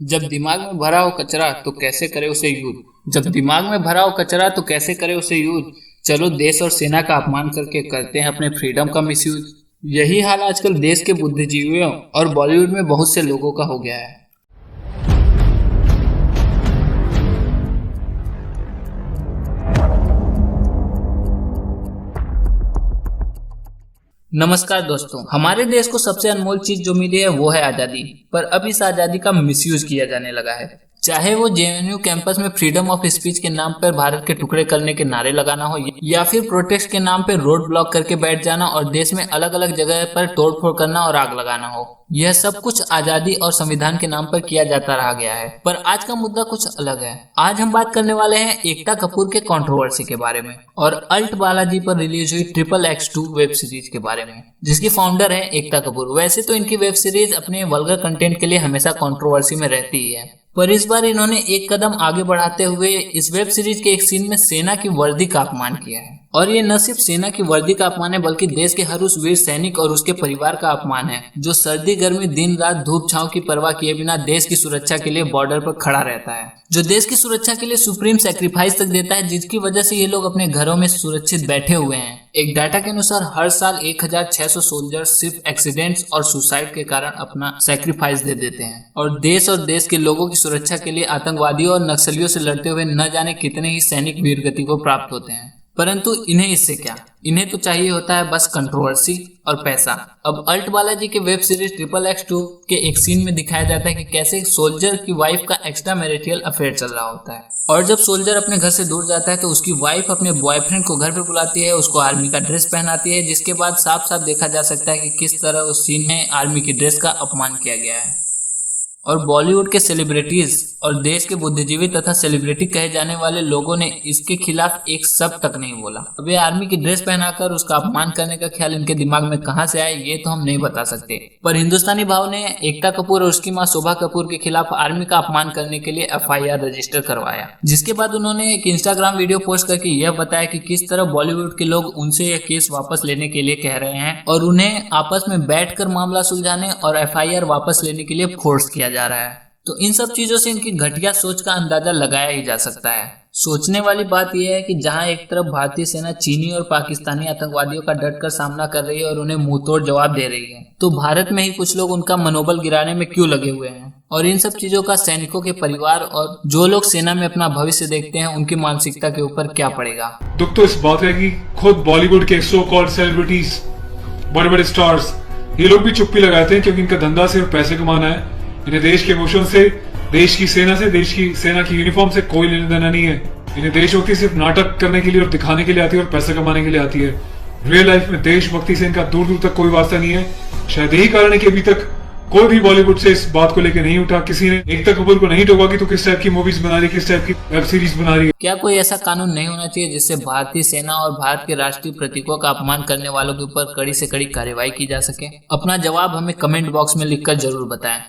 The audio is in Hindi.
जब दिमाग में भरा हो कचरा तो कैसे करे उसे यूज। जब दिमाग में भरा हो कचरा तो कैसे करे उसे यूज। चलो देश और सेना का अपमान करके करते हैं अपने फ्रीडम का मिसयूज। यही हाल आजकल देश के बुद्धिजीवियों और बॉलीवुड में बहुत से लोगों का हो गया है। नमस्कार दोस्तों, हमारे देश को सबसे अनमोल चीज जो मिली है वो है आजादी। पर अब इस आजादी का मिसयूज किया जाने लगा है। चाहे वो जेएनयू कैंपस में फ्रीडम ऑफ स्पीच के नाम पर भारत के टुकड़े करने के नारे लगाना हो, या फिर प्रोटेस्ट के नाम पर रोड ब्लॉक करके बैठ जाना और देश में अलग अलग जगह पर तोड़फोड़ करना और आग लगाना हो। यह सब कुछ आजादी और संविधान के नाम पर किया जाता रहा गया है। पर आज का मुद्दा कुछ अलग है। आज हम बात करने वाले हैं एकता कपूर के कंट्रोवर्सी के बारे में और अल्ट बालाजी पर रिलीज हुई XXX2 वेब सीरीज के बारे में, जिसकी फाउंडर है एकता कपूर। वैसे तो इनकी वेब सीरीज अपने वल्गर कंटेंट के लिए हमेशा कंट्रोवर्सी में रहती ही है, पर इस बार इन्होंने एक कदम आगे बढ़ाते हुए इस वेब सीरीज के एक सीन में सेना की वर्दी का अपमान किया है। और ये न सिर्फ सेना की वर्दी का अपमान है, बल्कि देश के हर उस वीर सैनिक और उसके परिवार का अपमान है जो सर्दी गर्मी दिन रात धूप छांव की परवाह किए बिना देश की सुरक्षा के लिए बॉर्डर पर खड़ा रहता है, जो देश की सुरक्षा के लिए सुप्रीम सैक्रिफाइस तक देता है, जिसकी वजह से ये लोग अपने घरों में सुरक्षित बैठे हुए हैं। एक डाटा के अनुसार हर साल 1600 सोल्जर सिर्फ एक्सीडेंट्स और सुसाइड के कारण अपना सैक्रिफाइस दे देते हैं। और देश के लोगों की सुरक्षा के लिए आतंकवादियों और नक्सलियों से लड़ते हुए न जाने कितने ही सैनिक वीरगति को प्राप्त होते हैं। परंतु इन्हें इससे क्या, इन्हें तो चाहिए होता है बस कंट्रोवर्सी और पैसा। अब अल्ट बालाजी के वेब सीरीज XXX2 के एक सीन में दिखाया जाता है कि कैसे एक सोल्जर की वाइफ का एक्स्ट्रा मैरिटल अफेयर चल रहा होता है। और जब सोल्जर अपने घर से दूर जाता है तो उसकी वाइफ अपने बॉयफ्रेंड को घर पे बुलाती है, उसको आर्मी का ड्रेस पहनाती है, जिसके बाद साफ साफ देखा जा सकता है कि किस तरह उस सीन में आर्मी की ड्रेस का अपमान किया गया है। और बॉलीवुड के सेलिब्रिटीज और देश के बुद्धिजीवी तथा सेलिब्रिटी कहे जाने वाले लोगों ने इसके खिलाफ एक शब्द तक नहीं बोला। अब ये आर्मी की ड्रेस पहनाकर उसका अपमान करने का ख्याल इनके दिमाग में कहां से आया ये तो हम नहीं बता सकते। पर हिंदुस्तानी भाव ने एकता कपूर और उसकी मां शोभा कपूर के खिलाफ आर्मी का अपमान करने के लिए FIR रजिस्टर करवाया, जिसके बाद उन्होंने एक इंस्टाग्राम वीडियो पोस्ट करके यह बताया कि किस तरह बॉलीवुड के लोग उनसे यह केस वापस लेने के लिए कह रहे हैं और उन्हें आपस में बैठकर मामला सुलझाने और FIR वापस लेने के लिए फोर्स किया जा रहा है। तो इन सब चीजों से इनकी घटिया सोच का अंदाजा लगाया ही जा सकता है। सोचने वाली बात यह है कि जहां एक तरफ भारतीय सेना चीनी और पाकिस्तानी आतंकवादियों का डटकर सामना कर रही है और उन्हें मुंहतोड़ जवाब दे रही है, तो भारत में ही कुछ लोग उनका मनोबल गिराने में क्यों लगे हुए हैं। और इन सब चीजों का सैनिकों के परिवार और जो लोग सेना में अपना भविष्य देखते हैं उनकी मानसिकता के ऊपर क्या पड़ेगा। दुख तो इस बात है कि खुद बॉलीवुड के सो कॉल्ड सेलिब्रिटीज, बड़े बड़े स्टार्स, ये लोग भी चुप्पी लगाते हैं, क्योंकि इनका धंधा सिर्फ पैसे कमाना है। इन्हें देश के इमोशन से, देश की सेना की यूनिफॉर्म से कोई लेना देना नहीं है। इन्हें देशभक्ति सिर्फ नाटक करने के लिए और दिखाने के लिए आती है और पैसा कमाने के लिए आती है। रियल लाइफ में देशभक्ति से इनका दूर दूर तक कोई वास्ता नहीं है। शायद यही कारण है कि अभी तक कोई भी बॉलीवुड से इस बात को लेकर नहीं उठा। किसी ने एकता कपूर को नहीं टोका कि तू किस टाइप की मूवीज बना रही है, किस टाइप की वेब सीरीज बना रही है। क्या कोई ऐसा कानून नहीं होना चाहिए जिससे भारतीय सेना और भारत के राष्ट्रीय प्रतीकों का अपमान करने वालों के ऊपर कड़ी से कड़ी कार्रवाई की जा सके? अपना जवाब हमें कमेंट बॉक्स में लिखकर जरूर बताएं।